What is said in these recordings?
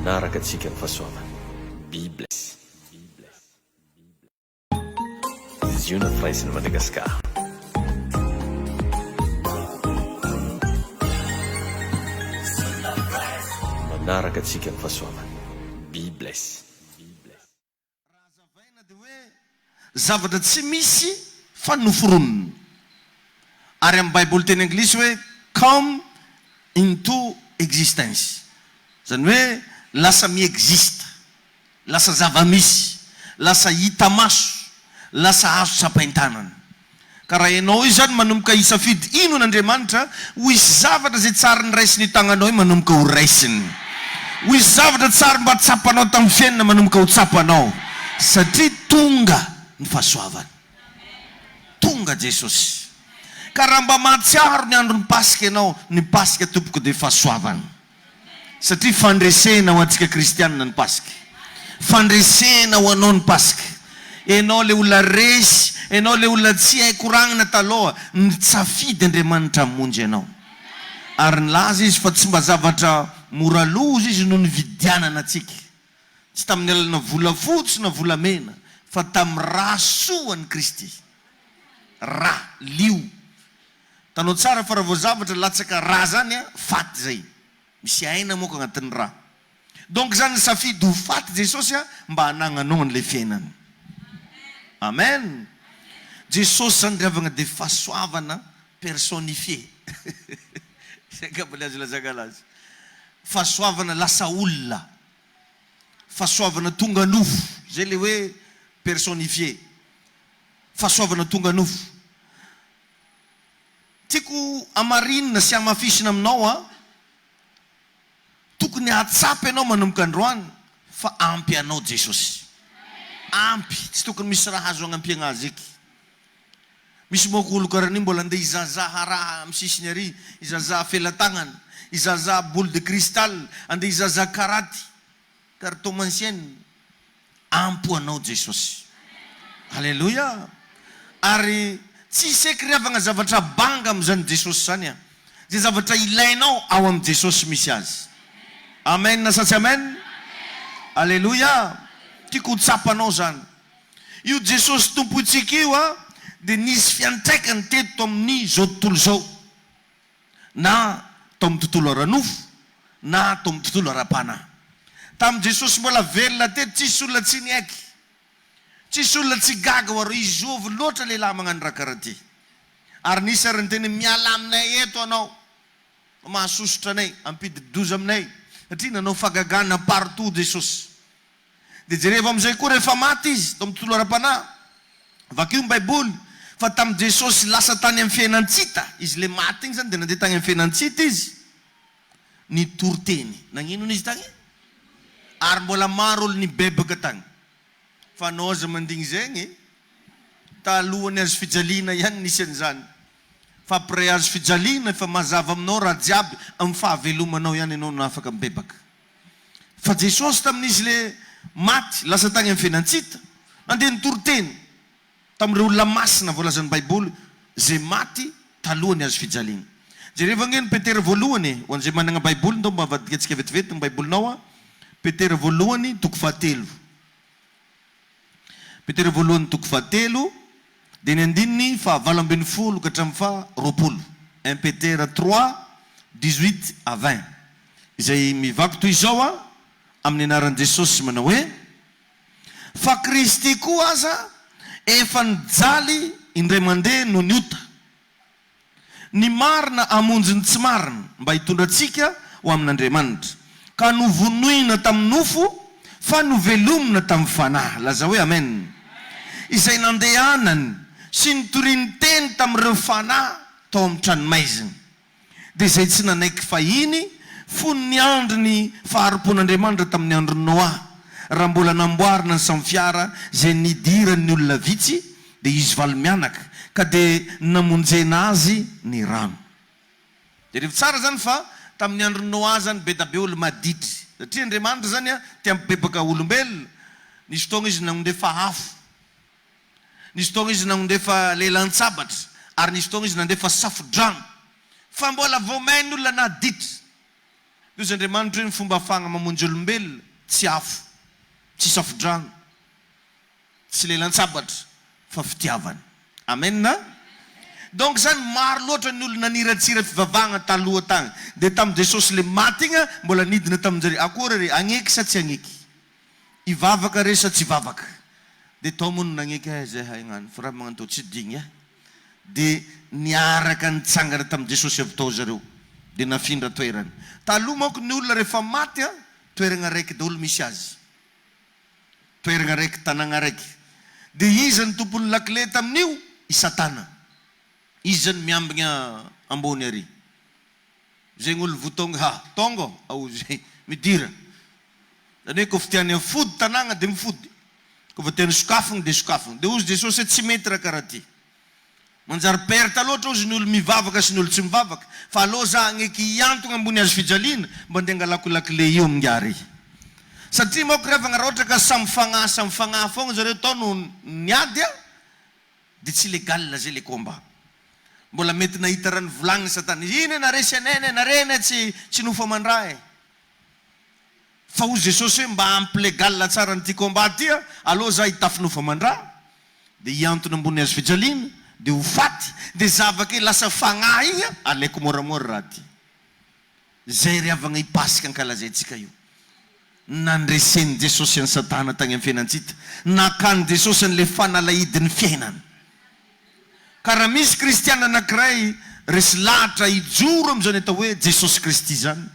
manaraka antsika ny fahasoavana. Bible. Izy io na firaisiny Madagasikara. Manaraka antsika ny fahasoavana. Bible. Raha zavaina dia hoe zavatra tsy misy fa noforonina. Ary amin'ny Bible teny anglisy hoe come into existence. Zany hoe lasa miexista, lasa zava-misy, lasa hita maso, lasa azo tsapain-tanana. Ka raha ianao io zany manomboka hisafidy ino n'Andriamanitra, ho isy zavatra zay tsara ny raisiny tagnanao io manomboka ho raisiny. Ho isy zavatra tsara mba tsapanao tamin'ny fiainana manomboka ho tsapanao. Satria tonga ny fahasoavana. Tonga Jesosy. Ka raha mba mahatsiaro ny andro ny Pasika ianao, ny Pasika tompoko dia fahasoavana. Satria fandresena ho antsika kristianina ny Pasika. Fandresena ho anao ny Pasika. Ianao le olona resy, ianao le olona tsy hay koragnina taloha, nitsafidy Andriamanitra hamonjy ianao. Ary nilaza izy fa tsy mba zavatra mora loza izy noho ny vidianana antsika. Tsy tamin'ny alalana vola fotsy na volamena, fa tamin'ny rà soan'i Kristy. Rà, lio. Tanao tsara fa raha vao zavatra latsaka rà zany a, faty zay. Misy aina moka agnatin'ny rà. Donc zany safidy ho faty Jesosy a, mba hanagnanao an'ilay fiainana. Amen. Jesosy zany ravagna dia fahasoavana personnifié. Fahasoavana lasa olona. Fahasoavana tonga nofo. Zay le hoe personnifié. Fahasoavana tonga nofo. Tiako amarinina sy amafisina aminao a, tokony hatsapy ianao manomboka androany fa ampy anao Jesosy. Ampy, tsy tokony misy raha azo agnampiagna azy eky. Misy moka olo karaha iny mbola andeha hizahazaha raha amin'ny sisiny ary, hizahazaha felatagnana, hizahazaha boule de cristal, andeha hizahazaha karaty, cartomancienne. Ampy anao Jesosy. Alléluia. Ary tsy sekriavagna zavatra banga amin'izany Jesosy zany a. Zay zavatra ilainao ao amin'ny Jesosy misy azy. Amen na satsy amen. Alléluia. Tiako ho tsapanao zany. Io Jesosy tompontsika io a, dia nisy fiantraikany teto amin'ny zao tontolo zao. Na tao amin'ny tontolo ara-nofo, na tao amin'ny tontolo ara-panahy. Tamin'ny Jesosy mbola velona teto, tsisy olona tsy niaiky. Tsisy olona tsy gaga ho izy ovy loatra lehilahy magnano raha karaha ty. Ary nisy ary nyteny miala aminay eto anao. Mahasosotra anay, ampidi-doza aminay. Satria nanao fagagana partout Jesosy. Dia jereva amin'izay koa rehefa maty izy, tao amin'ny tontolo ara-panahy. Vakio ny Baiboly, fa tamin'ny Jesosy lasa tany amin'ny fiainantsita, izy le maty igny zany dia nandeha tany amin'ny fiainantsita izy. Nitoroteny. Nagnino izy tagny? Ary mbola maro olo nibebaka tagny. Fa anao aza mandigny zegny, talohany azo fijaliana ihany nisy an'izany. Fa après azo fijaliana, efa mazava aminao raha jiaby, amin'ny fahavelomanao ihany ianao no afaka mibebaka. Fa Jesosy tamin'izy le maty, lasa tagny amin'ny fiainantsita, nandeha nitoroteny. Tamin'ireo olona masina voalazan'ny Baiboly, zay maty talohany azo fijaliana. Jereva ngeny Petera voalohany, ho an'izay manana Baiboly, ndao mba avadika antsika vetivety ny Baibolinao a. Petera voalohany, toko fahatelo. Petera voalohany, toko fahatelo, dia ny andininy fahavalo ambin'ny folo ka hatramin'ny faharoapolo. 1 Petera 3, 18 à 20. Izay mivaky toy izao a, amin'ny anaran'i Jesosy manao hoe, fa Kristy koa aza efa nijaly indray mandeha no niota. Ny marina hamonjy ny tsy marina mba hitondra antsika ho amin'Andriamanitra. Ka novonoina tamin'ny nofo, fa novelomina tamin'ny fanahy. Laza hoe amen. Izay nandehanany sy nitoriany teny tamin'ireo fanahy tao amin'ny tranomaizina. Dia izay tsy nanaiky fahiny, fony ny andro ny faharopon'Andriamanitra tamin'ny andro Noa. Raha mbola namboarina ny samfiara zay nidirany olona vitsy, dia izy valo mianaka, ka dia namonjena azy ny rano. Dia rehefa tsara zany fa tamin'ny andro Noa zany be da be olo maditry. Satria Andriamanitra zany a tia mibebaka olombelona. Nisy fotoagna izy nanondefa afo. Nisy fotoagna izy nanondefa lelan-tsabatra. Ary nisy fotoagna izy nandefa safo-drano. Fa mbola voamainy olona naditry. Toy Andriamanitra ny fomba afahagna mamonjy olombelona tsy afo, tsy safodrano, tsy lelan-tsabatra fa fitiavana. Amen na? Donc zany maro loatra ny olona naniratsira fivavahana taloha tagny. Dia tamin'i Jesosy le maty igny mbola nidina tamin-jare. Akory re, agneky sa tsy agneky? Ivavaka re sa tsy ivavaka? Dia tao moa no nagneky zay hagnano. Fa raha magnano tao tsy digny dia niaraka nitsangana tamin'i Jesosy avy tao zareo. Dia nafindra toerany. Taloha manko ny olona rehefa maty toerana raiky daholo misy azy. Toerana raiky, tanàna raiky. Dia iza ny tompon'ny lakile tamin'io? I Satana. Izy zany miambigna ambony ary. Zay gn'olo votonga tongo ao zay midira. Zany hoe kofa tiany mifody tanàna dia mifody. Kofa tiany sokafigna dia sokafigna. Dia ozy Jesosy tsy mety raha karaha ty. Manjary perta loatra ozy ny olo mivavaka sy ny olo tsy mivavaka. Fa alô za agneky iantogna ambony azy fijaliana mba ndia angalako lakile io mingary. Satria manko rehefa raha ohatra ka samy fagnahy fogna zareo tao no niady dia tsy légal zay le combat. Mbola mety nahita raha nivolagniny Satana. Ino naresy anene, narena tsy nofa mandray. Fa ozy Jesosy hoe mba ampy légal tsara n'ity combat ty alô za hitafy nofa mandra. Dia iantony ambony azy fijaliana dia ho faty. Dia zavake lasa fagnahy igny alaiko moramora raha ty. Zay riavagna hipasika ankalazaintsika io. Nandreseny Jesosy any Satana tagny amin'ny fiainantsika. Nakany Jesosy an'le fanalahidin'ny fiainana. Ka raha misy kristiana anankiray resy lahatra ijoro amin'izany atao hoe Jesosy Kristy zany,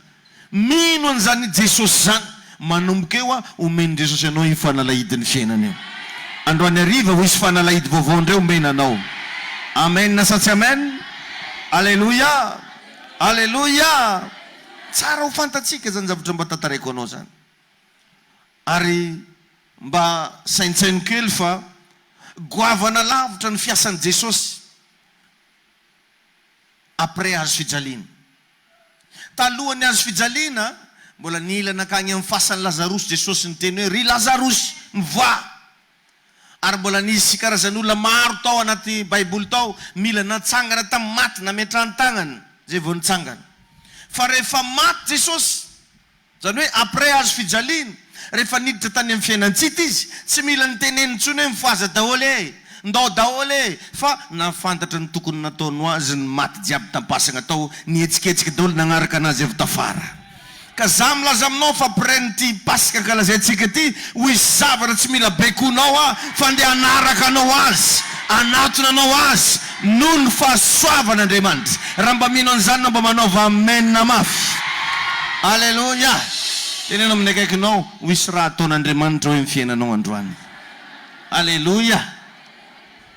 mino an'izany Jesosy zany, manomboka eo omeny Jesosy anao io fanalahidin'ny fiainana io. Androany hariva ho isy fanalahidy vaovao ndray omena anao. Amen na sa tsy amen? Alleluia! Alleluia! Tsara ho fantatsika zany zavatra mba tantaraiko anao zany. Ary mba saintsainy kely fa goavana lavitra ny fiasan'i Jesosy après azo fijaliana. Talohany azo fijaliana mbola nilana akagny amin'ny fasan'ny Lazarosy Jesosy niteny hoe ry Lazarosy mivoa. Ary mbola nisy karazan'olona maro tao anaty Baiboly tao mila natsangana tamin'ny maty nametrahany tagnany zay vao nitsangana. Fa rehefa maty Jesosy, zany hoe après azo fijaliana, rehefa niditra tany amin'ny fiainantsika izy tsy mila niteneny intsony hoe mifoaza daholo ndao daholo fa nafantatra ny tokony nataony azy ny maty jiaby tampasagna tao nihetsiketsika daholo nagnaraka anazy avy tafara. Ka za milaza aminao fa après n'ity pasika ankalazaintsika ty ho isy zavatra tsy mila bekonao fa ndeha anaraka anao azy, anatona anao azy noho ny fahasoavan'Andriamanitra. Raha mba mino an'izany na mba manaova amen na mafy. Alleluia! Tenenao amin'ny akaikinao ho isy raha ataon'Andriamanitra hoe mifiainanao androany. Alleluia!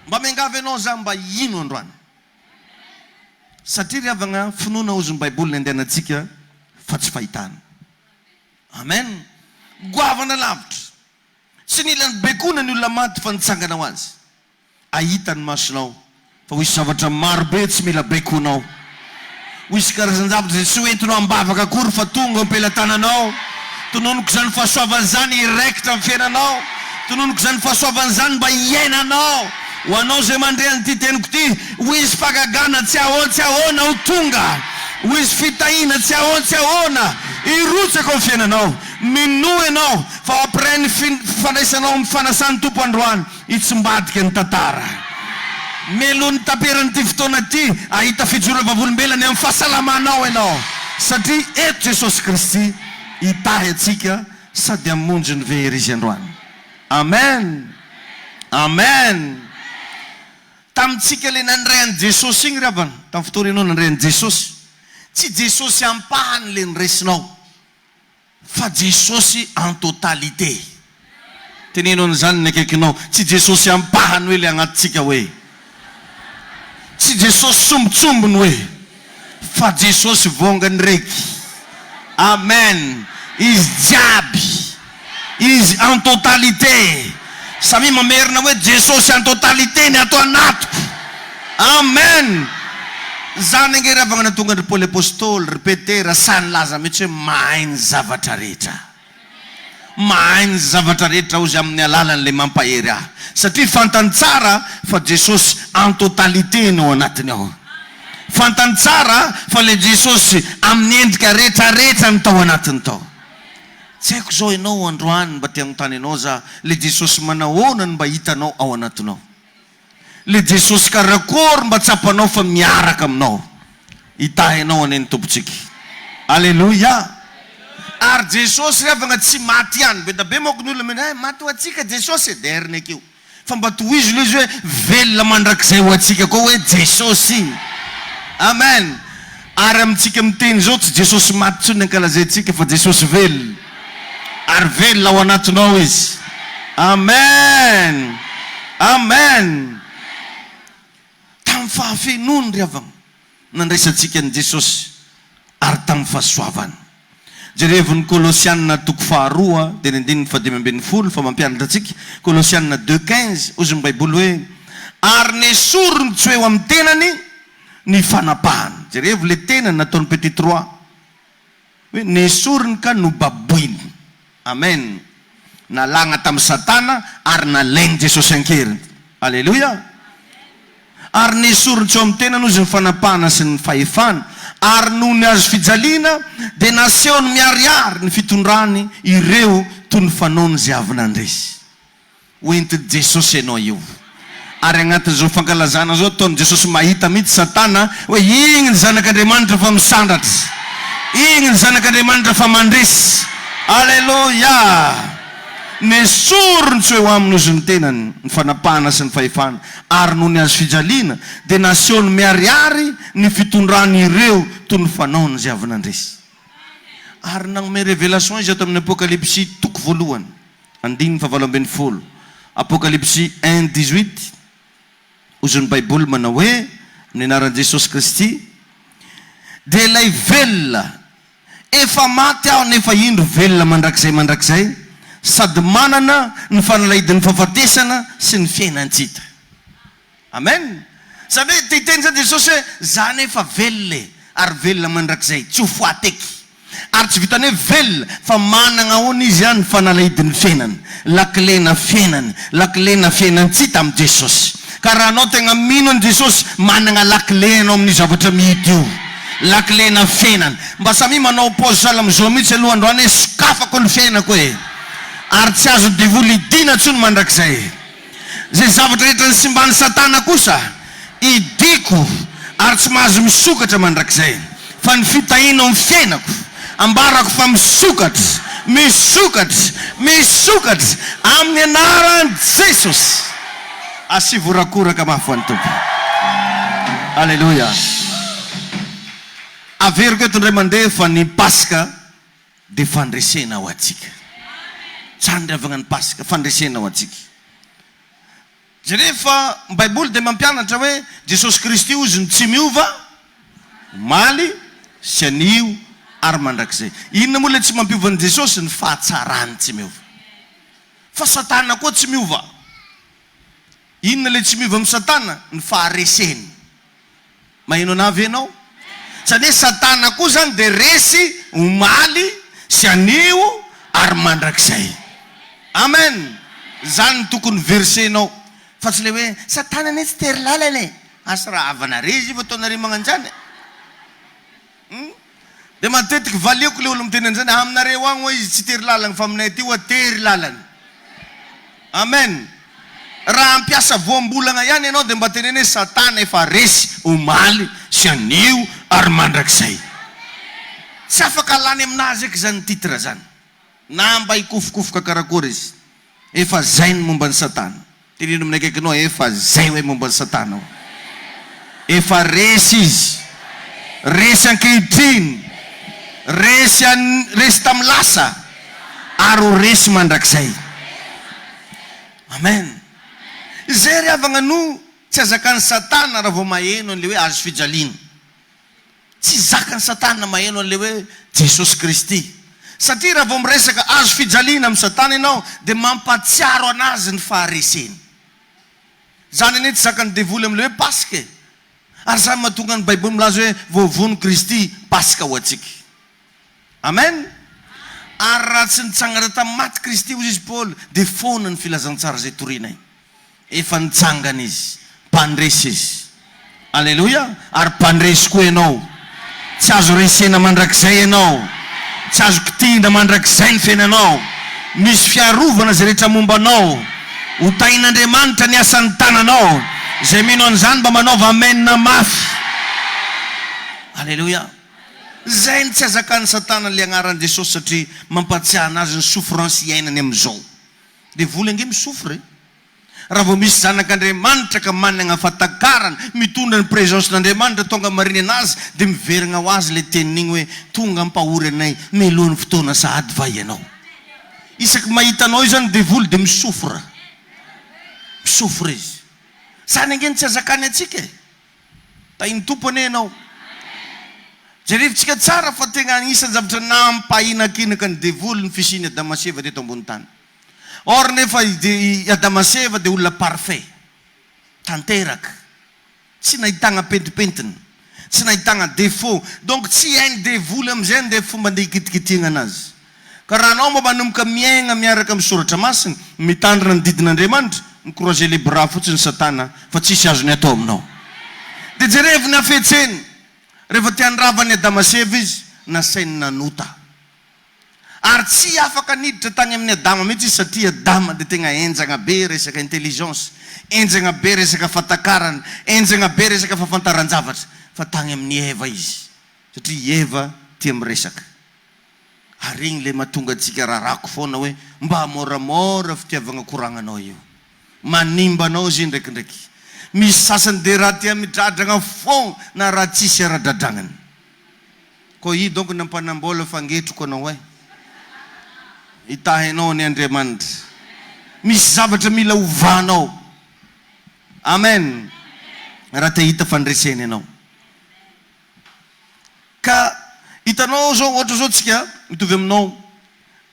Mba miangavy anao za mba ino androany. Satria riavagna finoana ozy ny Baiboly ny andehanantsika fa tsy fahitana. Amen. Goavana lavitra. Tsy nila ny bekona ny olona maty fa nitsanganao azy. Ahita ny masonao fa ho isy zavatra marobe tsy mila bekonao. Ho isy karazany zavatra zay tsy hoentinao ambavaka akory fa tonga ampelantananao. Tononoko zany fahasoavany zany irekitra amin'ny fiainanao. Tononoko zany fahasoavany zany mba hiainanao. Ho anao zay mandray an'ity teniko ty, ho isy fagagana tsy ahoana ho tonga. Ho isy fitahina tsy ahoana irotsaka amin'ny fiainanao. Minoa ianao fa après ny fandraisanao amin'ny fanasan'ny tompo androany hitsimbadika ny tantara. Melohany taperan'ity fotoana ty ahita fijoravavolombelany amin'ny fahasalamanao ianao. Satria eto Jesosy Kristy hitahy atsika sady hamonjy ny very izy androany. Amen. Amen. Tamintsika le nandray an'i Jesosy igny ravana, tamin'ny fotoana ianao nandray an'i Jesosy, tsy Jesosy ampahany le niresinao fa Jesosy en totalité. Tenenao an'izany ny akaikinao, tsy Jesosy ampahany hoe le agnatintsika hoe, tsy Jesosy sombitsombony hoe, fa Jesosy vongany raiky. Amen. Izy jiaby, izy en totalité. Samy mamerina hoe Jesosy en totalité ny atao anatoko. Amen. Zany nge ravagna tonga ny Paoly apôstôly ripetera sany laza mihitsy hoe mahay ny zavatra rehetra. Mahay ny zavatra rehetra ozy amin'ny alalan'le mampahery ahy. Satria fantany tsara fa Jesosy en totalité no anatiny ao. Fantany tsara fa le Jesosy amin'ny endrika rehetrarehetra ny tao anatiny tao. Tsy haiko zao ianao androany mba te anontany anao za, le Jesosy manahoana ny mba hitanao ao anatinao? Le Jesosy karakory mba tsapanao fa miaraka aminao? Itahinao aneny tompontsika. Alleluia. Ary Jesosy rehefa tsy maty ihany, be da be manko ny olona mena maty ho atsika Jesosy deriny akeo. Fa mba tohizo ilay izy hoe velona mandrakizay ho atsika koa hoe Jesosy. Amen. Ary amintsika miteny zao tsy Jesosy maty tsony ankalazaintsika fa Jesosy velona. Ary velona ao anatinao izy. Amen. Amen. Tamin'ny fahafenony ry havana nandraisantsika ny Jesosy ary tamin'ny fahasoavany. Jereviny Kolosianina 2:2 dia ny 5:10 fa mampianatra antsika. Kolosianina 2:15 ozy ny Baiboly hoe ary nesorony tsy eo amin'ny tenany ny fanapahany. Jerevy le tenany nataony petit 3 hoe nesorony ka no baboiny. Amen. Nalagna tamin'ny Satana ary nalainy Jesosy ankeriny. Alleluia. Ary nesorony tsy eo amin'ny tenany ozy ny fanapahana sy ny fahefana, ary noho ny azo fijaliana dia nasehony miariary ny fitondrany ireo toy ny fanaony zay avy nandresy. Hoentiny Jesosy ianao io. Ary agnatin'izao fankalazana zao ataony Jesosy mahita mihitsy Satana hoe igny ny zanak'Andriamanitra fa misandratra, igny ny zanak'Andriamanitra fa mandresy. Alleluia. Nesorony tsy eo aminy ozy ny tenany ny fanapahana sy ny fahefana, ary noho ny azo fijaliana dia nasehony miariary ny fitondrany ireo toy ny fanaony zay avy nandresy. Ary nanome révélation izy ato amin'ny Apokalipsy 1:7. Apokalipsy 1:18 ozy ny Baiboly manao hoe amin'ny anaran'i Jesosy Kristy, dia ilay velona efa maty aho nefa indro velona mandrakizay sady manana ny fanalahidin'ny fahafatesana sy ny fiainan-tsita. Amen. Sabe titeny zany Jesosy hoe za nefa velona ary velona mandrakizay tsy ho foateky. Ary tsy vitany hoe velona fa manana ahoana izy ihany fanalahidin'ny fiainany, lakilena fiainany, lakilena fiainan-tsita amin'ny Jesosy. Ka raha anao tegna mino ny Jesosy manana lakilena amin'ny zavatra mihity io, lakilena fiainany. Mba samy manao pause salamo zao mihitsy aloha androany hoe sokafako ny fiainako e, ary tsy azo devoly idina tsony mandrakizay. Zay zavatra rehetra ny simbany Satana kosa idiko ary tsy mahazo misokatra mandrakizay, fa ny fitahina amin'ny fiainako ambarako fa misokatra amin'ny anaran'i Jesosy. Asy vorakoraka mafy ny tompo. Alleluia. Averiko eto indray mandeha fa ny Pasika dia fandresena ho atsika. Tsandravagna ny Pasika, fandresena ho atsika. Rehefa Baiboly dia mampianatra hoe Jesosy Kristy ozy ny tsy miova, maly sy anio ary mandrakizay. Inona moa le tsy mampiova ny Jesosy? Ny fahatsarany tsy miova. Fa Satana koa tsy miova. Inona le tsy miova amin'ny Satana? Ny fahareseny. Maheno anavy ianao? Satria Satana koa zany dia resy, maly sy anio ary mandrakizay. Amen. Zany tokony versenao. Fa tsy le hoe Satana ne tsy tery lalana e. Asa raha avanare izy fa ataonare magnanjany. Dia matetiky valiako le olo miteny an'izany, aminareo agny hoe izy tsy tery lalana fa aminay aty hoa tery lalana. Amen. Raha ampiasa voambolana ihany ianao dia mba tenene Satana efa resy, omaly sy anio ary mandrakizay. Tsy afaka alany aminazy eky zany titre zany. Na mba hikofokofoka karakory izy. Efa zay ny momba ny Satana. Teneno amin'ny akaikinao efa zay hoe momba ny Satana. Efa resy izy. Resy ankehitriny. Resy tamin'ny lasa. Ary ho resy mandrakizay. Amen. Zay ry havagna no tsy azakan'ny Satana raha vao maheno an'le hoe azo fijaliana. Tsy zakan'ny Satana maheno an'le hoe Jesosy Kristy. Satria raha vao miresaka azo fijaliana amin'ny Satana ianao dia mampatsiaro anazy ny fahareseny. Zany ane tsy zakany devoly amin'le hoe Pasika. Ary zany mahatonga ny Baiboly milaza hoe voavono Kristy Pasika ho atsika. Amen. Ary raha tsy nitsangana tamin'ny maty Kristy hozy izy Paoly dia foana ny filazantsara zay torinay. Efa nitsangana izy, mpandresy izy. Aleluia. Ary mpandresy koa ianao. Tsy azo resena mandrakizay ianao. Tsy azo kitihina mandrakizay ny fiainanao. Misy fiarovana zay rehetra mombanao. Ho tain'Andriamanitra ny asan'ny tananao. Zay mino an'izany mba manaova amenina mafy. Aleluia. Zay ny tsy azakany Satana le agnaran'i Jesosy satria mampatsiahy anazy ny souffrance iainany amin'izao. Dia vola ange misofre. Raha vao misy zanak'Andriamanitra ka manana fatakarana mitondra ny présence n'Andriamanitra tonga mariny anazy dia miverina ho azy le tenin'igny hoe tonga ampahory anay melohan'ny fotoana sahady va ianao. Isaky mahita anao io zany devoly dia misofra. Misofra izy. Zany ange ny tsy azakany atsika e. Tainy tompony ianao. Jerevitsika tsara fa tena anisan'ny zavatra nampahinankinaka ny devoly ny fisiany Adama sy Eva teto ambony tany. Or nefa Adama sy Eva dia olona parfait. Tanteraka. Tsy nahitana pentimpentina. Tsy nahitana défaut. Donc tsy hainy devoly amin'izay ny dia fomba andeha hikitikitihana anazy. Ka raha anao mba manomboka miaigna miaraka amin'ny soratra masina, mitandrina ny didin'Andriamanitra, mikroiser les bras fotsiny Satana fa tsisy azony atao aminao. Dia jerevy ny afetseny. Rehefa te handravany Adama sy Eva izy, nasainy nanota. Ary tsy afaka niditra tany amin'ny Adama mihitsy izy satria Adama dia tena enjagna be resaka intelligence, enjagna be resaka fatakarana, enjagna be resaka fahafantaran-javatra. Fa tany amin'ny Eva izy. Satria Eva tia miresaka. Ary igny le mahatonga antsika rarako foana hoe mba moramora fitiavana koragnanao io. Manimbanao izy ndraikindraiky. Misy sasany dia raha tia midradragna foana na raha tsisy ara-dradragnany. Koa i donc nampanambola fangetroko anao e. Itahinao ny Andriamanitra. Misy zavatra mila ovanao. Amen. Raha te hita fandreseny ianao. Ka hitanao zao ohatra zao tsika mitovy aminao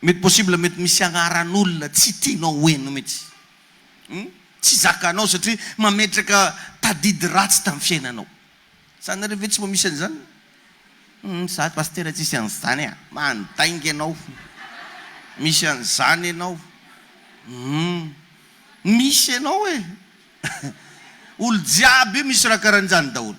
mety possible mety misy agnaran'olona tsy tianao hoeno mihitsy. Tsy zakanao satria mametraka tadidy ratsy tamin'ny fiainanao. Sanareo ve tsy mba misy an'izany? Za pasteur tsisy an'izany a. Mantainga ianao. Misy an'izany ianao. Misy ianao e. Olo jiaby misy raha karan'izany daholo.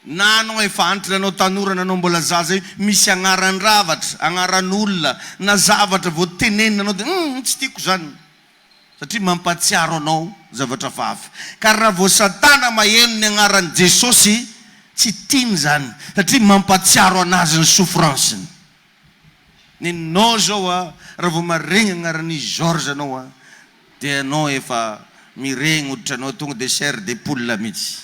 Na anao efa antitra anao tanora na anao mbola zaza io, misy agnaran-dravatra, agnaran'olona, na zavatra vao tenenina anao dia tsy tiako zany. Satria mampatsiaro anao zavatra fahafa. Ka raha vao Satana maheno ny agnaran'i Jesosy, tsy tiany zany. Satria mampatsiaro anazy ny souffrance-ny. Ninao zao a, raha vao maregny agnaran'i Georges anao a, dia anao efa miregny hoditra anao tonga dia chair de poule mihitsy.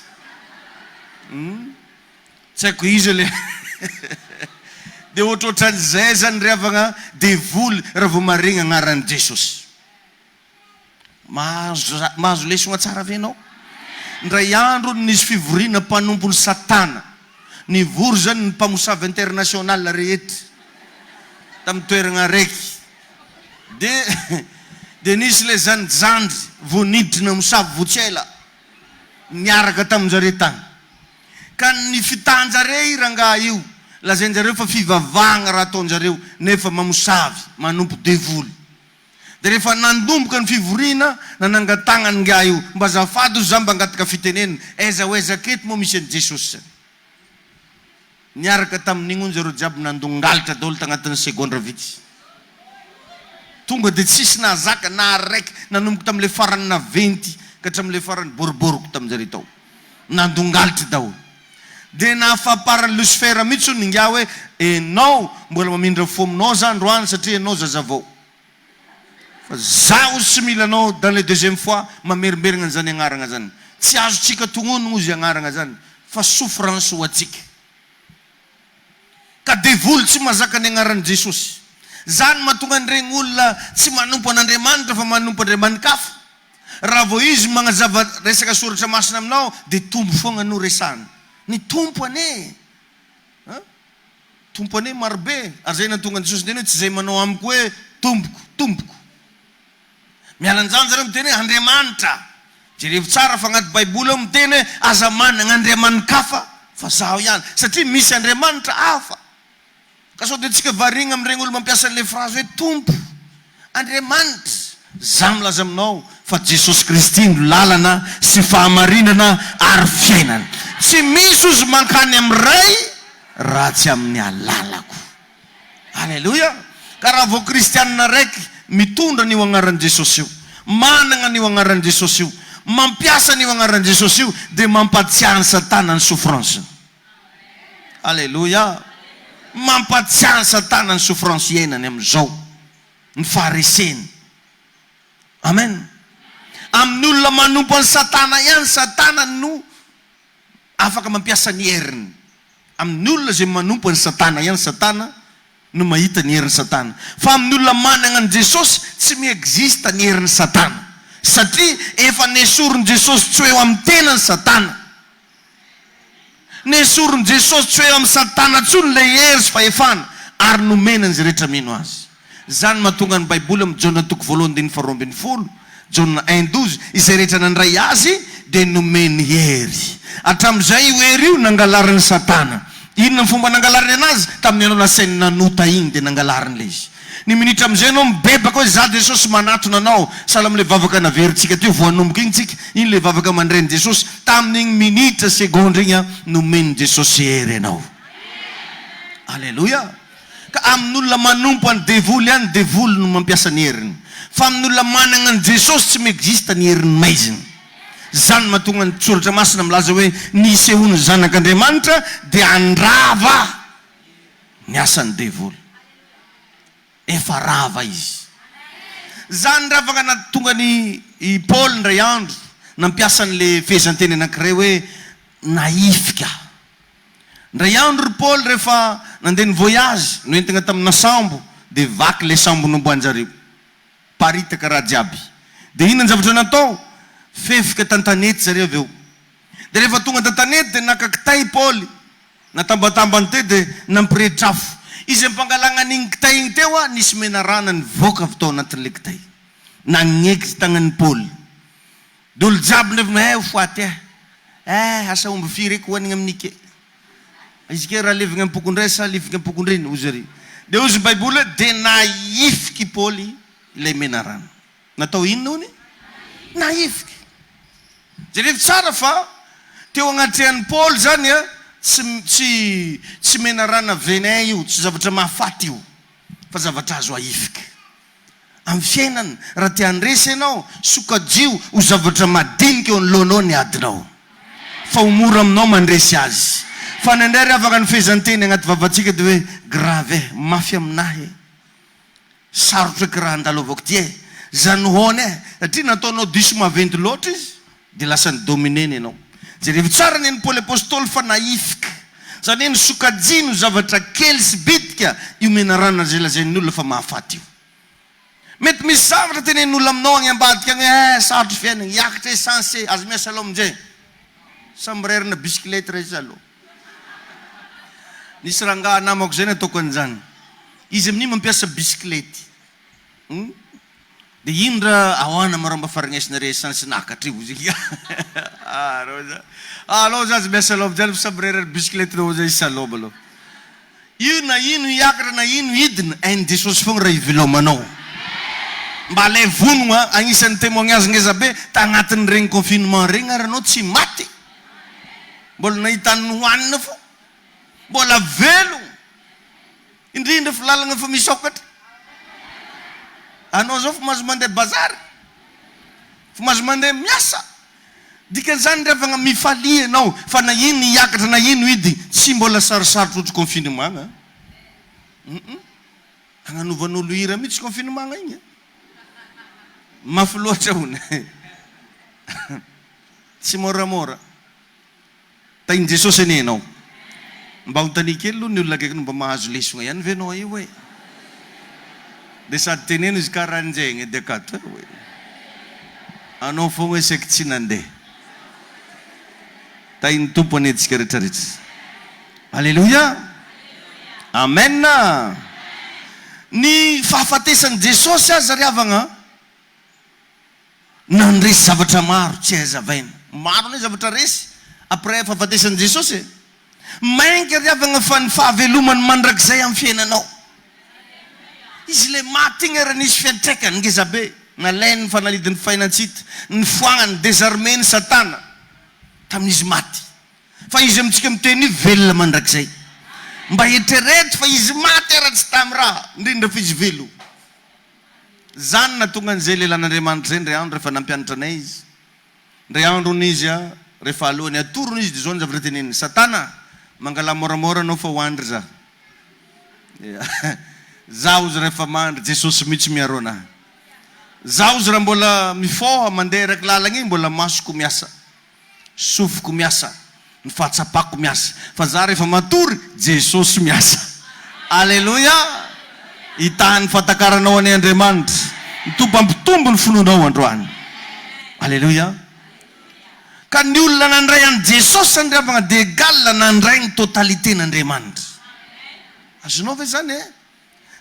Tsy haiko izy le. Dia ohatrohatran'izay zany revagna devoly raha vao maregny agnaran'i Jesosy. Mahazo lesona tsara ve ianao? Ndray andro nisy fivoriana mpanompon'ny Satana. Nivory zany ny mpamosavy international rehetra tamin'ny toerana raiky. Dia nisy le zanjandry vao niditra na mosavy votsela niaraka tamin'jareo tany. Ka ny fitanjareo rangaha io lazainjareo fa fivavahana raha ataonjareo nefa mamosavy manompo devoly. Dia rehefa nandomboka ny fivoriana nanangatagnany nga io mba azafady za mba angataka fitenenina aiza ho aiza keto moa misy an'i Jesosy. Niaraka tamin'igny hono zareo jiaby nandongalitra daholo tagnatin'ny segondra vitsy. Tonga dia tsisy nahazaka na araiky nanomboka tamin'ilay farany naventy ka hatramin'ilay farany boriboriko tamin'izareo tao. Nandongalitra daholo. Dia nahafaparany Lucifera mihitsy hono ninga hoe enao mbola mamindra fo aminao za androany satria enao zazavao. Fa zaho sy mila anao dans le deuxième fois mamerimberina an'izany agnarana zany. Tsy azo tsika tongono izy agnarana zany fa souffrance ho atsika. Ka devoly tsy mahazaka ny agnaran'i Jesosy. Zany mahatonga an'iregny olona tsy manompo an'Andriamanitra fa manompo andriamanikafa. Raha vao izy magnazava resaka soratra masina aminao dia tombo foagna no resahana. Ny tompo ane. Tompo ane marobe. Ary zay nahatonga Jesosy teny hoe tsy zay manao amiko hoe tompoko. Mialan'izany zareo miteny hoe Andriamanitra. Jerevy tsara fa agnaty Baiboly ao miteny hoe aza manana andriamanikafa fa zaho ihany. Satria misy Andriamanitra hafa. Ka sao dia tsika varigna amin'iregny olo mampiasa an'ilay phrase hoe tompo, Andriamanitra. Za milaza aminao fa Jesosy Kristy no lalana sy fahamarinana ary fiainana. tsy misy ozy mankany amiray raha tsy amin'ny alalako. Alleloia. Ka raha vao kristianina raiky mitondra n'io agnaran'i Jesosy io, manana n'io agnaran'i Jesosy io, mampiasa n'io agnaran'i Jesosy io, dia mampatsiahany Satana ny souffrance. Alleluia. Mampatsiahany Satana ny souffrance iainany amin'izao, ny fahareseny. Amen. Amin'ny olona manompo an'ny Satana ihany, Satana no afaka mampiasa ny heriny. Amin'ny olona izay manompo an'ny Satana ihany, Satana no mahita ny herin'ny Satana. Fa amin'ny olona manana an'i Jesosy tsy miexista ny herin'ny Satana, satria efa nesorony Jesosy tsy eo amin'ny tenany Satana. Nesorony Jesosy tsy eo amin'ny Satana tsony le hery sy fahefana, ary nomenany zay rehetra mino azy. Zany mahatonga ny Baiboly amin'ny Jona 2:20, Jona 1:12, izay rehetra nandray azy dia nomeny hery. Hatramin'izay io hery io nangalariny Satana. Inona ny fomba nangalariny anazy? Tamin'ny anao nasainy nanota igny dia nangalariny le izy. Ny minitra amin'izay anao mibebaka hoe za Jesosy manatona anao, sahala amin'ilay vavaka naveritsika teo voanomboka igny tsika, iny le vavaka mandreny Jesosy. Tamin'igny minitra segondra igny nomeny Jesosy hery anao. Alleluia. Ka amin'olona manompo any devoly ihany, devoly no mampiasa ny heriny. Fa amin'olona manana ny Jesosy tsy miexista ny heriny maiziny. Zany mahatonga ny soratra masina milaza hoe nisehoany zanak'Andriamanitra dia andrava ny asan'ny devoly. Efa rava izy. Zany ravaka natonga ny Paul ndray andro nampiasa n'le fehezanteny anankiray hoe naifika. Ndray andro Paul rehefa nandeha ny voyage noentina tamina sambo, dia vaky le sambo nomboanjareo, paritaka raha jiaby. Dia inona ny zavatra natao? Fefika tantanety zareo avy eo. Dia rehefa tonga tantanety dia naka kitay Paul, natambatambany teo dia nampirehitra-afo. Izy mpangalana n'igny kitay igny teo nisy menarana nivoaka avy tao anatin'le kitay. Nagneky tagnan'ny Paul. Dia olo jiaby nefy ho faty asa omby firy eky hoanigny amin'ike. Izy ke raha levigna ampokondray sa levigna ampokondreny ozy ary. Dia ozy Baiboly dia naifiky Paul ilay menarana. Natao inona hony? Naifiky. Jerevy tsara fa teo agnatrehan'ny Paul zany tsy menarana venin io, tsy zavatra mahafaty io, fa zavatra azo aifika. Amin'ny fiainana raha te handresy ianao, sokajio ho zavatra madinika eo anoloanao ny adinao, fa ho mora aminao mandresy azy. Fa nandray afaka ny fehezanteny agnaty vavantsika dia hoe grave mafy aminahy, sarotra eky raha andalovako ty zany hoany satria nataonao diso maventy loatra izy dia lasa ny domineny ianao. Jerevy tsara ny Paul apôstôly fa naifika. Zany ny sokajino zavatra kely sy bitika io menarana zay lazain'ny olona fa mahafaty io. Mety misy zavatra tenen'olona aminao agny ambadika agny sarotry fiainana, hiakatra essence azo miasa aloha amin'izay. Sambrerina bisikilety raha izy aloha. Nisy rangahy namako zay nataoko an'izany. Izy amin'iny mampiasa bisikilety. Dia iny raha ahoana maramba faragnesinare essence nakatra io izy. Alô zazy miasa aloha amin'izay sambrerina bisikilety nao zay saloba aloha. Io na ino hiakatra na ino hidina, hain'i Jesosy foagna raha ivelomanao. Mba lay vonona agnisan'ny témoignage ngeza be tagnatin'ny regny confinement regny ary anao tsy maty. Mbola nahitany hoanina fo. Mbola velo. Indrindra fa lalagna fa misokatra. Anao zao fa mahazo mandeha bazary. Fa mahazo mandeha miasa. Dikan'izany rehefa mifalia anao fa na ino hiakatra na ino hidy tsy mbola sarosarotra ohatry confinement. Agnanovan'olo hira mihitsy confinement igny. Mafy loatra hony. Tsy moramora. Tain'i Jesosy anie anao. Mba ho tany kely aloha ny olona akaiky mba mahazo lesona ihany ve anao io hoe. Dia sady teneno izy karahan'izay igny dekato hoe. Anao foagna hoe saiky tsy nandeha. Tain'ny tompo anetsika rehetrarehetra. Alleluia. Amen. Ny fahafatesan'i Jesosy aza riavagna nandresy zavatra maro tsy hazavaina. Maro ny zavatra resy après fahafatesan'i Jesosy. Mainka riavagna fa ny fahavelomany mandrakizay amin'ny fiainanao. Izy le maty igny raha nisy fiantraikany ngeza be, nalainy ny fanalidin'ny fahinantsita, ny foagnany, désarmeny Satana tamin'izy maty. fa izy amintsika miteny velona mandrakizay mba etrerety fa izy maty aratsy tamy raha indrindra fa izy velo zany na tonga an'izay lelan'Andriamanitra zay ndray andro rehefa nampianatra anay izy ndray andro n'izy rehefa alohany atorony izy de zao ny zavatra teneniny Satana mangala moramora anao fa hoandry za zaho izy rehefa mandry Jesosy mihitsy miaro anahy zaho izy raha mbola mifoha mandeha raky lalagna iny mbola masoko miasa sofiko miasa ny fahatsapako miasa fa za rehefa matory Jesosy miasa alleluia hitahany fatakaranao any Andriamanitra mitombo ampitombo ny fononao androany alleluia ka ny olona nandray any Jesosy andriavagna de égal nandray ny totalité n'Andriamanitra azonao ve zany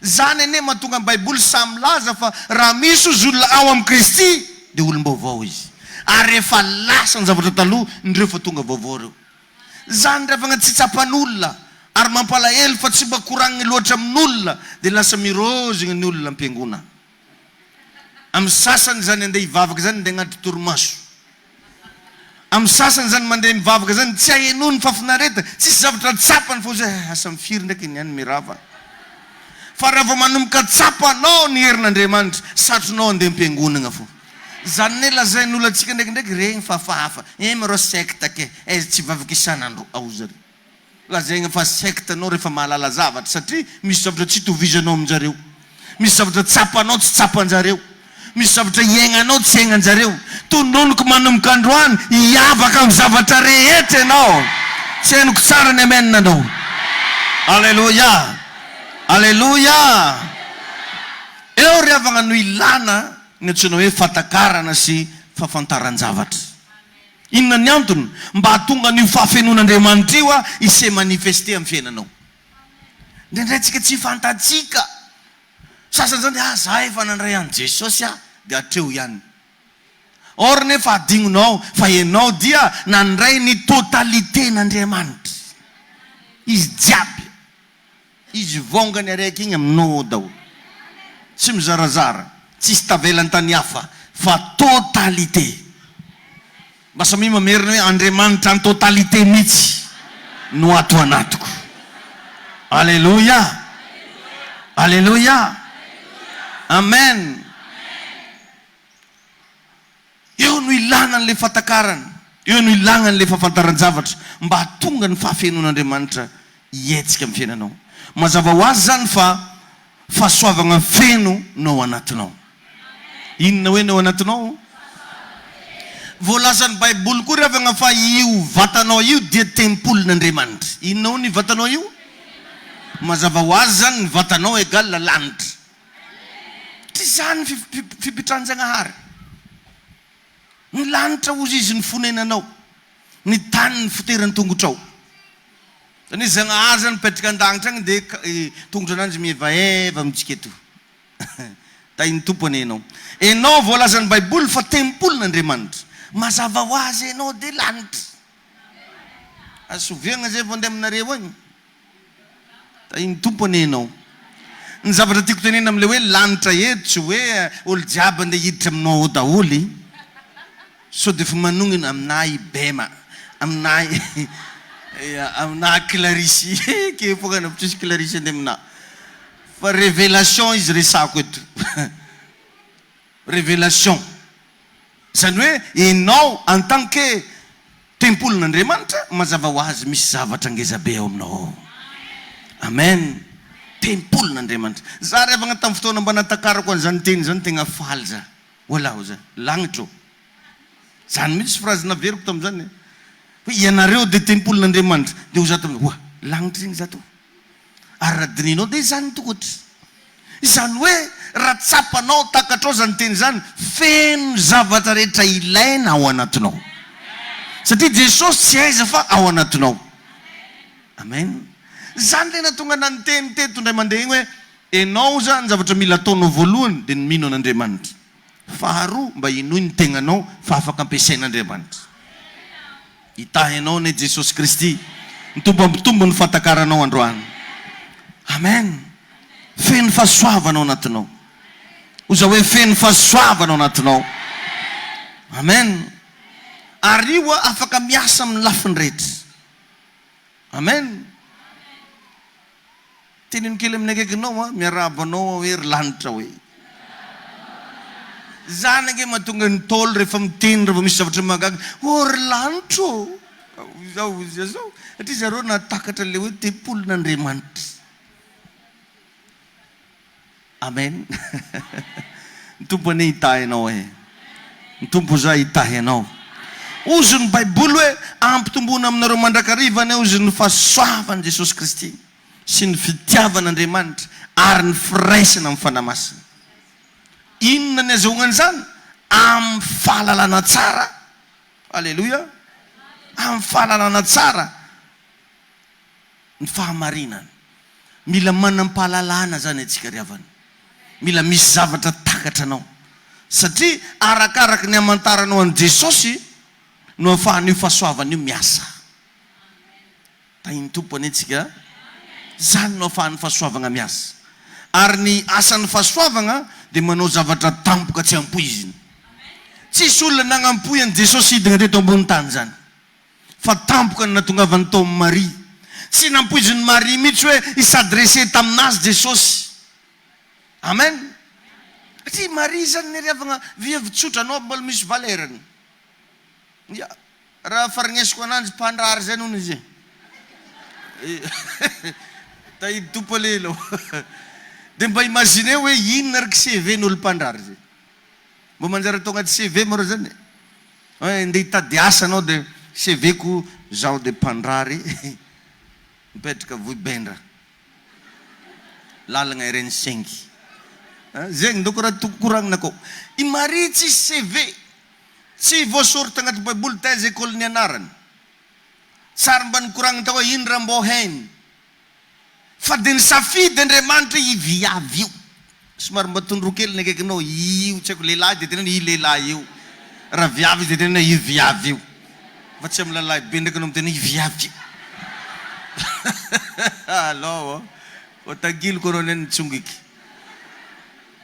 zany ene mahatonga ny baiboly samy laza fa raha misy izy olona ao amin'ny Kristy de olom-baovao izy ary rehefa lasa ny zavatra taloha ndreo fa tonga vaovao reo zany revagna tsy tsapan'olona ary mampalahelo fa tsy mba koragniny loatra amin'olona de lasa mirozigna ny olona am-piangona amin'ny sasany zany andeha hivavaka zany ndeha agnaty torimaso amin'ny sasany zany mandeha mivavaka zany tsy ahenony fafinareta tsisy zavatra tsapany fo zay asa mifiry ndraiky ny any mirava fa raha vao manomboka tsapanao ny herin'Andriamanitra satronao andeha am-piangonana fo zany ne lazain'olona atsika ndraikindraiky regny fafahafa maro secte ke aizy tsy vavaka isan'andro ao zare lazaigna fa secte anao rehefa mahalala zavatra satria misy zavatra tsy tovizanao aminjareo misy zavatra tsapanao tsy tsapanjareo misy zavatra iainganao tsy iainganjareo tononoko manomboka androany hiavaka amin'ny zavatra rehetra ianao tsy hainoko tsara ny amenina anao alleluia alleluia eo riavagna no ilana ny antsoina hoe fatakarana sy fahafantaran-javatra inona ny antony mba hatonga ny fahafenon'Andriamanitra io ise manifeste amin'ny fiainanao ndraindray tsika tsy fantatsika sasany zany za efa nandray any Jesosy de atreo ihany or nefa adinonao fa ianao dia nandray ny totalité n'Andriamanitra izy jiaby izy vongany araiky igny aminao daholo tsy mizarazara tsisy tavelany tany hafa fa totalité basa mi mamerina hoe Andriamanitra ny totalité mihitsy no ato anatiko alleluia alleluia amen eo no ilana n'le fatakarana eo no ilana n'le fahafantaran-javatra mba hatonga ny fahafenon'Andriamanitra hietsika amin'ny fiainanao mazava ho azy zany fa fahasoavagna feno no ao anatinao inona hoe no ao anatinao voalazan'ny baiboly koa riavagna fa io vatanao io dia tempolin'Andriamanitra inona ho ny vatanao io mazava ho azy zany ny vatanao égal la lanitra tsy zany fipitranjanahary ny lanitra ozy izy ny fonenanao ny tany ny fiterany tongotrao zany izy zanahary zany mipetraka an-dagnitra agny de tongotra ananjy mievaeva amitsika eto tainy tompony enao voalazan'ny baiboly fa tempolin'Andriamanitra mazava ho azy enao de lanitra asoviagna zay vao andeha aminareo agny tainy tompony enao ny zavatra tiako tenena am'le hoe lanitra eto tsy hoe olo jiaby andeha hiditra aminao ao daholy so de fa manognina aminahy bema aminahy aminahy Clarisse ke fogana tsisy Clarisse andeha aminahy fa révélation izy resako eto révélation zany hoe enao en tant que tempolin'Andriamanitra mazava ho azy misy zavatra ngezabe ao aminao amen tempolin'Andriamanitra za revagna tamin'ny fotoana mba natakarako an'izany teny zany tegna faly za walao za lagnitro zany mihitsy phrase naveriko tamin'izany hoe ianareo de tempolin'Andriamanitra de ho za tamin'ny oa lagnitra igny za to ary raha dininao de zany tokotry zany hoe raha tsapanao takatrao zany teny zany feno zavatra rehetra ilaina ao anatinao satria Jesosy tsy aiza fa ao anatinao amen zany le natonga nanteny teto ndray mandeha igny hoe enao zany zavatra mila ataonao voalohany de ny mino an'Andriamanitra faharoa mba inoy ny tegnanao fa afaka ampiasain'Andriamanitra hitahinao ne Jesosy Kristy mitombo ampitombo ny fatakaranao androany amen feno fahasoavanao anatinao oza hoe feno fahasoavanao anatinao amen ary io afaka miasa amin'ny lafiny rehetra Amen. Tinin kely aminay akaikinao miarabanao hoe ry lanitra hoe zany ake mahatonga ny tôlo rehefa miteny rehefa misy zavatra mahagaga ry lanitro zao zao satria zareo natakatra le hoe tempolin'Andriamanitra. Amen. Ny tompo ane hitahy anao e, ny tompo za hitahy anao. Ozy ny Baiboly hoe ampitombona aminareo mandrakarivany ozy ny fahasoavan'i Jesosy Kristy sy ny fitiavan'Andriamanitra ary ny firaisana amin'ny fanamasina. Inona ny azahoana an'izany? Amin'ny fahalalana tsara. Alleluia. Amin'ny fahalalana tsara ny fahamarinana. Mila manam-pahalalana zany antsika ry havana. Mila misy zavatra takatra anao satria arakaraka ny amantaranao an' Jesosy no ahafahan'io fahasoavan'io miasa. Tahiny tompo ane tsika zany no ahafahan'ny fahasoavana miasa. Ary ny asan'ny fahasoavana dia manao zavatra tampoka tsy ampoiziny. Tsisy olona nagnampoy an' Jesosy hidina teto ambony tany zany, fa tampoka ny natongavany tao amin'ny Maria. Tsy nampoizin'ny Maria mihitsy hoe hisadrese taminazy Jesosy. Amen. Satria Maria zany niriavana viavitsotra, anao mbola misy valerany. Raha farignesiko ananjy mpandrary zay noho izy. Tahidy tompo alelo. Dia mba imagine hoe inona araka CV n'olo mpandrary zay. Mba manjary atao agnaty CV mareo zany. Hoe ndeha hitady asa anao dia CV-ko zao dia mpandrary mipetraka Vohibendra, lalagna RN5. Zegny ndoko raha tokoragnina ko. I Maria tsisy CV, tsy voasoratra agnaty Baiboly taiza école nianarany. Tsara mba nikoragnina tao hoe ino raha mbô hainy. Fa dia nisafidy Andriamanitra hiviavy io. Somary mba tondro kely ny akaikinao, io tsy haiko lehilahy dia tenena io lehilahy io. Raha viavy dia tenena io viavy io. Fa tsy amin'ny lalahy be ndraiky anao mitena io viavy io. Alô, o tagiloko anao neny nitsongiky.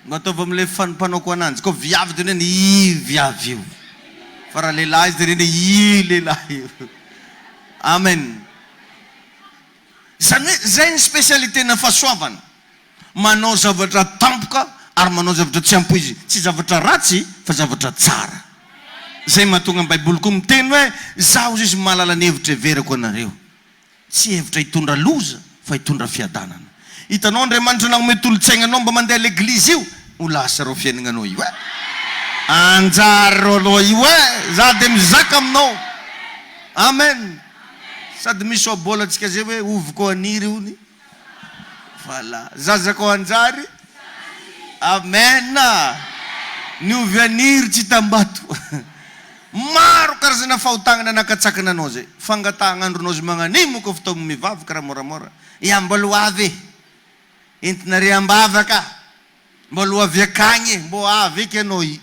Ngo ataovy amin'ilay fanompanaoko ananjy. Ko viavy dia tenena io viavy io. Fa raha lehilahy izy dia tenena io lehilahy io. Amen. Zany hoe zay ny spécialité na fahasoavana. Manao zavatra tampoka ary manao zavatra tsy ampoizy. Tsy zavatra ratsy fa zavatra tsara. Zay mahatonga ny Baiboly koa miteny hoe zaho izy mahalala ny hevitra everako anareo. Tsy hevitra hitondra loza fa hitondra fiadanana. Hitanao Andriamanitra nagnome tolotsainanao mba mandeha l'eglizy io, ho lasa reo fiainagnanao io. Anjary reo aloha io za dia mizaka aminao. Amen. Sady misy ohabola antsika zay hoe oviko aniry io. Voilà. Zazako anjary. Amen. Ny ovy aniry tsy tambato. Maro karazana fahotagnana nakatsakana anao zay. Fangatahagna-andronao zay magnanimo ko fitaovy mivavaka raha moramora. Mbola ho avy entinare ambavaka, mbola ho avy akagny, mbo avy eky anao i.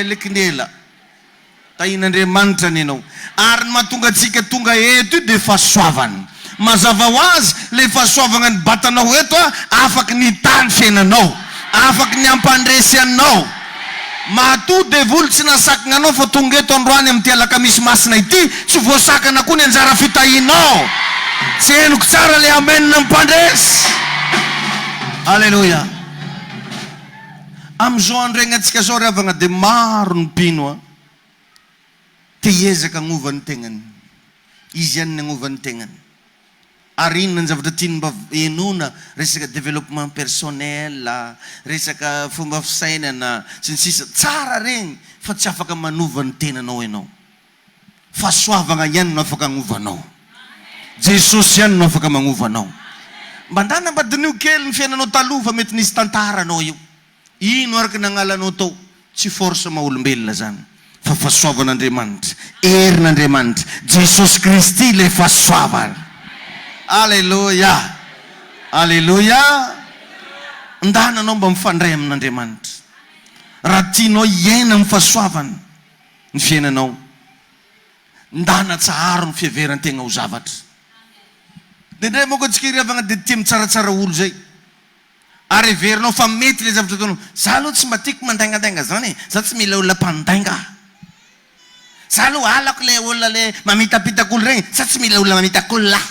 Lekindela. Tahin'Andriamanitra ny anao. Ary ny mahatonga antsika tonga eto dia fahasoavana. Mazava ho azy le fahasoavana ny batanao eto afaky ny tany fiainanao, afaky ny ampandresy anao. Mahatody devoly tsy nasakana anao fa tonga eto androany amin'ny alakamisy masina ity tsy voasakana koa ny anjara fitahinao. Tsy henoko tsara le amen na mpandresy. Alleluia. Amin'izao andro agnantsika zao ry havana dia maro ny mpino te hiezaka agnovany tegnany. Izy ihany ny agnovany tegnany. Ary inona ny zavatra tiany mba enona, resaka développement personnel, resaka fomba fisainana sy ny sisa. Tsara regny fa tsy afaka manova ny tenanao ianao. Fahasoavana ihany no afaka agnovanao. Jesosy ihany no afaka magnovanao. Mba ndanambadinio kely ny fiainanao taloha fa mety nisy tantaranao io. Ino araka nagnalanao tao? Tsy force maha-olombelona zany, fa fahasoavan'Andriamanitra, herin'Andriamanitra, Jesosy Kristy le fahasoavana. Alleluia. Alleluia. Ndananao mba mifandray amin'Andriamanitra. Raha tianao hiaina amin'ny fahasoavana ny fiainanao, ndana tsaharo ny fiheveran-tegna ho zavatra. Dia ndray moa ko antsika ry havana dia tia mitsaratsara olo zay. Ary heverinao fa mety le zavatra ataonao. Za aloha tsy mba tiako mandaingandainga zany, za tsy mila olona mpandainga. Salo alako le olona le mamitapitak'olo regny sa tsy mila olona mamitakoly lahy.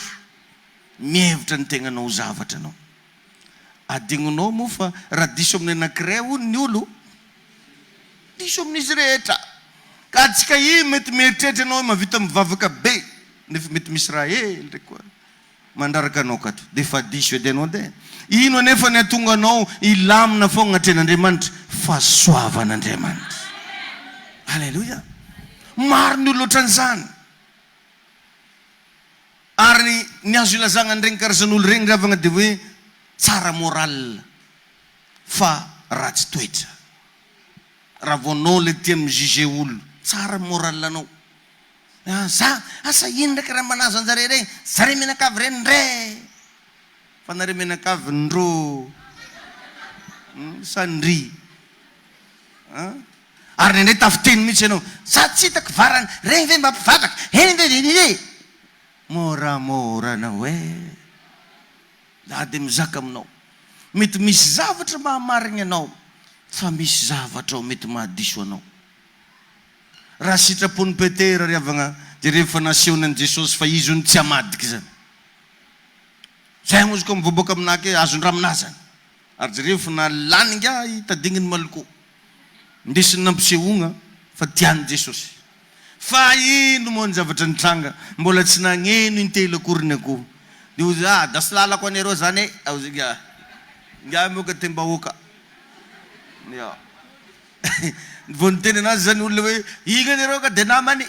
Mihevitra ny tegnanao zavatra anao. Adingonao moa fa raha diso amin'ny anankiray hono ny olo, diso amin'izy rehetra. Ka atsika mety mieritreritra anao mavita mivavaka be, nefa mety misy raha hely ndraiky koa mandaraka anao kato, de fa diso edy anao de. Ino anefa ny atonga anao ilamina foana agnatren'Andriamanitra? Fahasoavan'Andriamanitra. Halleluja. Maro ny olo ohatran'izany. Ary ny azo ilazagna an'iregny karazan'olo regny ravagna de hoe tsara moral fa ratsy toetra. Raha vao anao le tia mijuge olo, tsara moral anao. Asa ino ndraiky raha manazo anjare regny? Zare menakavy reny ndre. Fa nare menakavy ndro sandry. Ary nendray tafiteny mihitsy ianao, sa tsy hitako varana regny ve mampivavaka? Eny. Moramora anao de mizaka aminao. Mety misy zavatra mahamarigny anao, fa misy zavatra mety mahadiso anao. Raha sitrapon'ny Petera riavagna de rehefa nasehonan'i Jesosy fa izy ny tsy amadiky zany. Zay mozy koa mivoaboaka aminake azon-draminazany. Ary jerefa na laninga hitadinginy maloko. Ndesiny nampisehoagna fa tian'i Jesosy. Fa ino moa ny zavatra nitranga? Mbola tsy nagneno intelo akoriny akoho. De ozy da sy lalako anareo zany ozy nga moka tembahoaka. Vao niteny anazy zany olona hoe ino anareo ka de namany?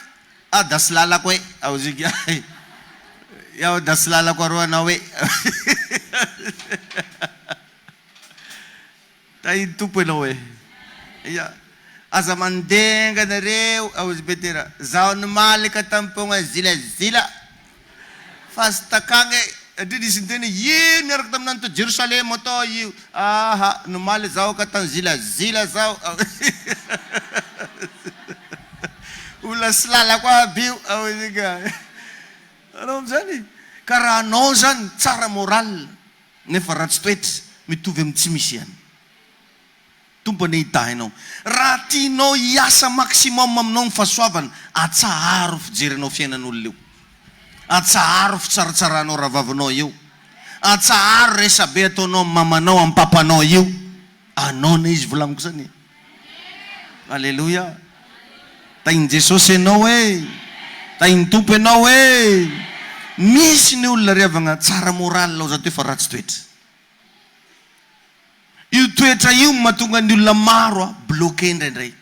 Da sy lalako ozy da sy lalako arô anao ta ino tompo anao aza mandenga nareo ozy Petera, zaho nimalika tampogna zilazila fa sy takagny satria nisy niteny ino miaraka taminany to Jerusalema atao io. Nimaly zaho ka tan zilazila zaho. Olona sy lalako aby io anao am'zany. Ka raha anao zany tsara moral nefa ratsy toetra mitovy amin'ny tsy misy ihany. Tompony hitahinao. Raha tianao hiasa maximum aminao ny fahasoavana, atsaharo fijerenao fiainan'olona io. Atsaharo fitsarotsaranao ravavanao io. Atsaharo resabe ataonao mamanao amin'ny papanao io. Anao na izy volaniko zany. Alleluia. Tain'i Jesosy ianao tain'ny tompo ianao misy ny olona riavagna tsara moral oza toe fa ratsy toetra. Io toetra io mahatonga ny olona maro bloqué indraindray.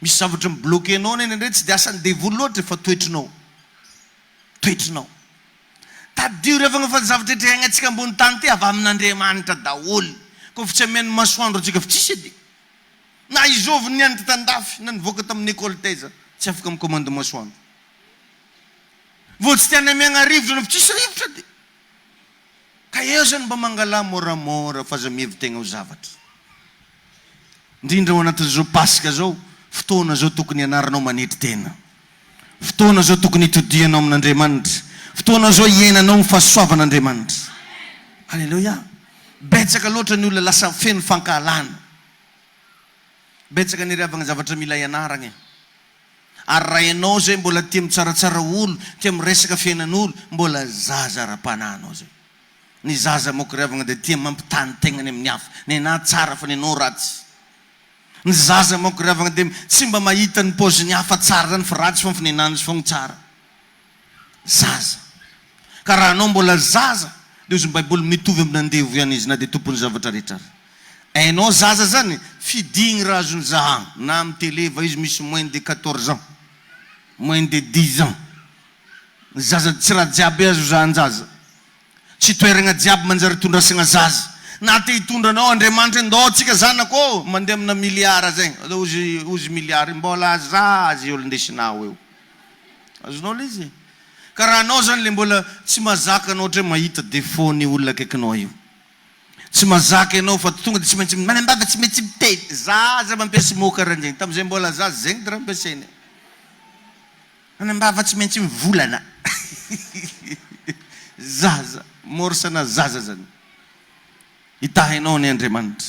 Misy zavatra mibloqué anao indraindray tsy de asany devoly loatra fa toetrinao. Tadio riavagna fa zavatra etrehagna antsika ambony tany ty avy amin'Andriamanitra daholo. Koa fa tsy amen'ny masoandro antsika fa tsisy edy. Na izovy nianatra tandafy na nivoaka tamin'ny école taiza tsy afaka mikomandy masoandro. Vao tsy tiany amiagna rivotra na fa tsisy rivotra de. Ka eo zany mba mangala moramora fa aza mihevy-tegna ho zavatra. Indrindra ao anatin'izao pasika zao, fotoana zao tokony ianaranao manetry tena. Fotoana zao tokony hitodianao amin'Andriamanitra. Fotoana zao iainanao ny fahasoavan'Andriamanitra. Halleluja. Betsaka loatra ny olona lasa feno fankahalana. Betsaka niravagna zavatra mila ianaragna. Ary raha ianao zay mbola tia mitsaratsara olo, tia miresaka fiainan'olo, mbola zaza ara-pananao zay. Ny zaza moko riavagna de tia mampitany tegnany amin'ny hafa. Ny anah tsara fa ny anao ratsy. Ny zaza moko riavagna de tsy mba mahita ny paozin'ny hafa tsara zany fa ratsy fa ny ananjy fogna tsara. Zaza. Ka raha anao mbola zaza, de ozy ny Baiboly mitovy amin'andevo ihany izy na de tompony zavatra rehetra. Ainao zaza zany fidigny raha azony zahagna. Na amin'ny télé va izy misy moins de 14 ans, moins de 10 ans. Zaza tsy raha jiaby azo zahan-jaza. Tsy toeragna jiaby manjary tondrasagna zaza. Na te hitondranao Andriamanitra ndao tsika zanako mandeha amina miliara zegny. Ozy miliara mbola zaza olo ndesinao eo. Azonao le izy. Ka raha anao zany le mbola tsy mazaka anao ohatra mahita défaut ny olona akaikinao io. Tsy mazaka ianao fa tonga de tsy maintsy manambava tsy maintsy mitety. Zaza mampiasa mots karahan'zegny. Tamin'izay mbola zaza zegny de raha ampiasainy. Manambava tsy maintsy mivolana. Zaza. Morsana zaza zany. Hitahinao ny Andriamanitra.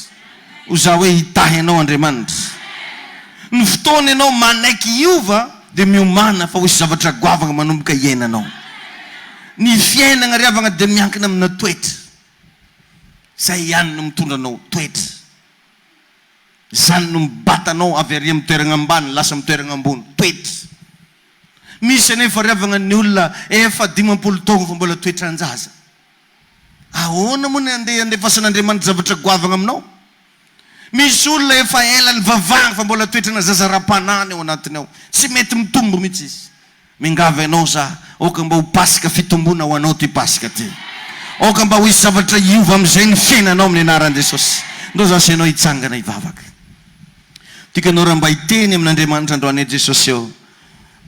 Oza hoe hitahinao Andriamanitra. Ny fotoana ianao manaiky iova dia miomana fa hoisy zavatra goavana manomboka iainanao. Ny fiainana riavana dia miankina amina toetra. Zay ihany no mitondra anao toetra. Zany no mibatanao avy ary amin'ny toerana ambany lasa amin'ny toerana ambony toetra. Misy anefa riavana ny olona efa 50 taona fa mbola toetra anjaza. Ahoana moa ny andefasan'Andriamanitra zavatra goavana aminao? Misy olona efa ela ny vavahana fa mbola toetra na zazaram-panany ao anatiny ao. Tsy mety mitombo mihitsy izy. Mingava ianao za, oka mba ho pasika fitombona ho anao ty pasika ty. Oka mba ho isy zavatra iova amin'izay ny fiainanao amin'ny anaran'i Jesosy. Ndao zasy ianao hitsangana hivavaka. Tika anao raha mba hiteny amin'Andriamanitra androany Jesosy eo.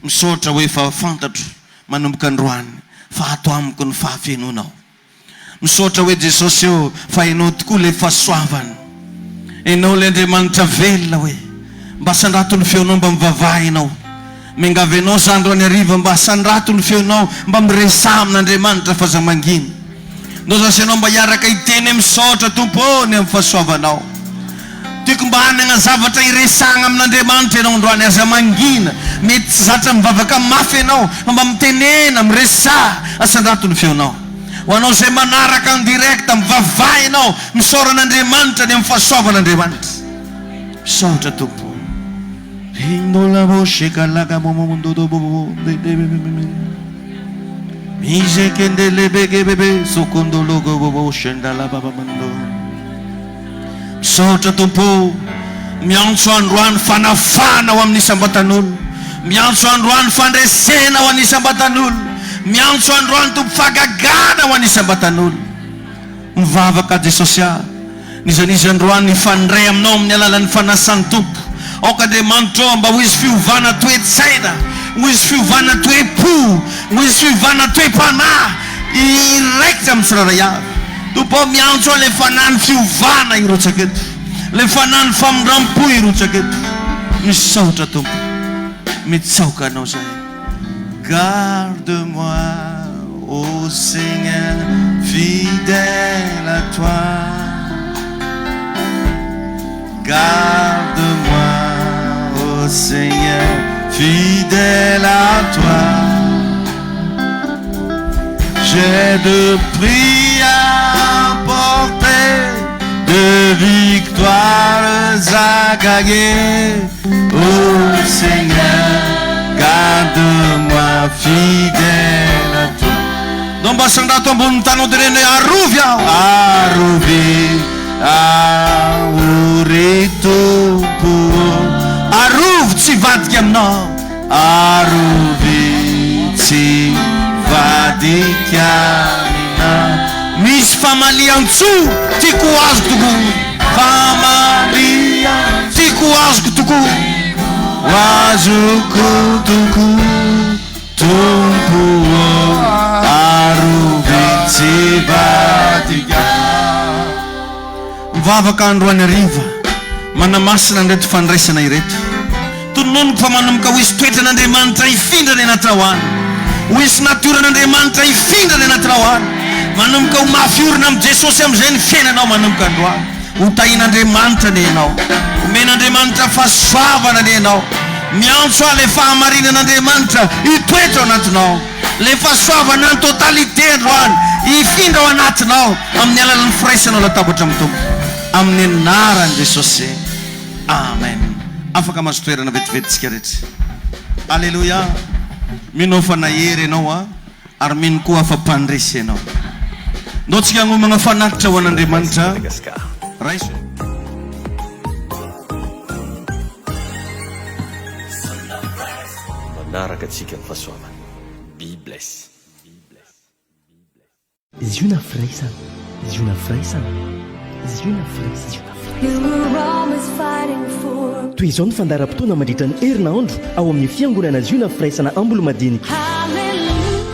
Misaotra hoe efa fantatro manomboka androany fa ato amiko ny fahafiainonao. Misaotra hoe Jesosy eo fa hainao tokoa le fahasoavana. Hainao le Andriamanitra velona hoe mba sandrato ny feonao mba mivavaha ianao. Mingava ianao za androany hariva mba sandrato ny feonao mba miresaha amin'Andriamanitra fahazamangina. Ndao zasy ianao mba hiaraka hiteny misaotra tompony amin'ny fahasoavanao. Tiako mba hanana zavatra iresahana amin'Andriamanitra ianao androany aza mangina. Mety tsy zatra mivavaka mafy ianao mba mitenena miresaha asandrato ny feonao. Ho anao izay manaraka ny direkta mivavaha ianao misaoran'Andriamanitra ny amin'ny fahasoavan'Andriamanitra. Misaotra tompo. Indola voce calaga momondodo bobo mise kendele bege bebe sokondolo go bobo shendala baba mando. Misaotra tompo. Miantso androany fanafana ho amin'ny sambatan'olo. Miantso androany fandresena ho an'ny sambatan'olo. Miantso androany tompo fagagana ho an'ny sambatan'olo. Mivavaka Jesosy aho. Nizanizy androany fandray aminao amin'ny alalan'ny fanasan'ny tompo. Oka Andriamanitra mba ho izy fiovana toe-tsaina, ho izy fiovana toe-po, ho izy fiovana toe-panahy iraikitra amin'ny tsirairay avy. Tompo miantso le fanany fiovana irotsaka eto, le fanany famindram-po irotsaka eto. Misaotra tompo, mitsaoka anao zay. Garde-moi, ô Seigneur, fidèle à toi. Garde-moi, ô Seigneur, fidèle à toi. J'ai de prix à porter, de victoires à gagner. Ô Seigneur, garde-moi fidèle à toi. Donc basandrato ambony tanao direny arovy aho. Arovy aory tompo. Arovy tsy vadika aminao. Arovy tsy vadika aminao. Misy famalian-tso tiako azoko tokoa. Famalian tiako azoko tokoa. Azoko tokoa tompo. Arovy tsy vadika. Mivavaka androany hariva, manamasina an'ireto fandraisana ireto. Tonononoko fa manomboka ho isy toetran'Andriamanitra hifindrany anaty rahoany, ho isy natoran'Andriamanitra hifindrany anaty rahoany, manomboka ho mafiorina amin'ny Jesosy amin'izay ny fiainanao manomboka androany. Ho tahin'Andriamanitra ny ianao, omen'Andriamanitra fahasoavana ny ianao. Miantso aho le fahamarinan'Andriamanitra hitoetra ao anatinao, le fahasoavana ny totalité androany hifindra ao anatinao amin'ny alalan'ny firaisanao latabatra amin'ny tompo, amin'ny anaran'i Jesosy. Amen. Afaka mahazo toerana vetivetitsika rehetra. Alleluia. Mino fa nahery ianao a, ary mino koa afa-pandresy ianao. Ndao tsika hanomana fanatitra ho an'Andriamanitra. Raiso. Manaraka atsika ny fahasoavana. Be bless. Ziona firaisana, ziona firaisana, ziona firaisana, ziona firaisana. Toy izao ny fandaharam-potoana mandritra ny herinandro ao amin'ny fiangonana ziona firaisana Ambolo-madinika.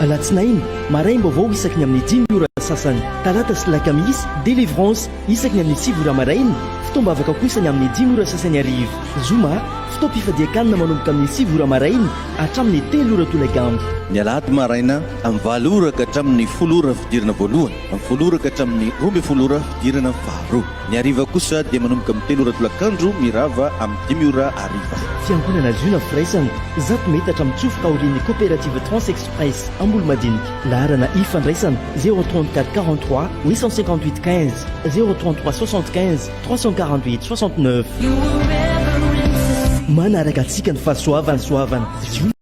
Alatsinainy maraim-baovao isaky ny amin'ny 5 ora sasany, talata sy lakamisy délivrance isaky ny amin'ny 6 ora maraina, fitoam-bavaka kosa ny amin'ny 10 ora sasany arivo. Zoma fitoam-pifadiakanina manomboka amin'ny 6 ora maraina hatramin'ny 3 ora tolakandro. ny alahady maraina amin'ny 7 ora ka hatramin'ny 10 ora fidirana voalohany, amin'ny 10 ora ka hatramin'ny 12 ora fidirana faharoa. Ny hariva kosa dia manomboka amin'ny 3 ora tolakandro mirava amin'ny 10 ora hariva. Fiangonana Juna firaisana 0 metatra mitsofoka aorian'ny coopérative Transexpress Ambolo-Madinika. Laharana ifandraisana 034 43 858 15 033 75 348 69. Manaraka antsika ny fahasoavana soavana.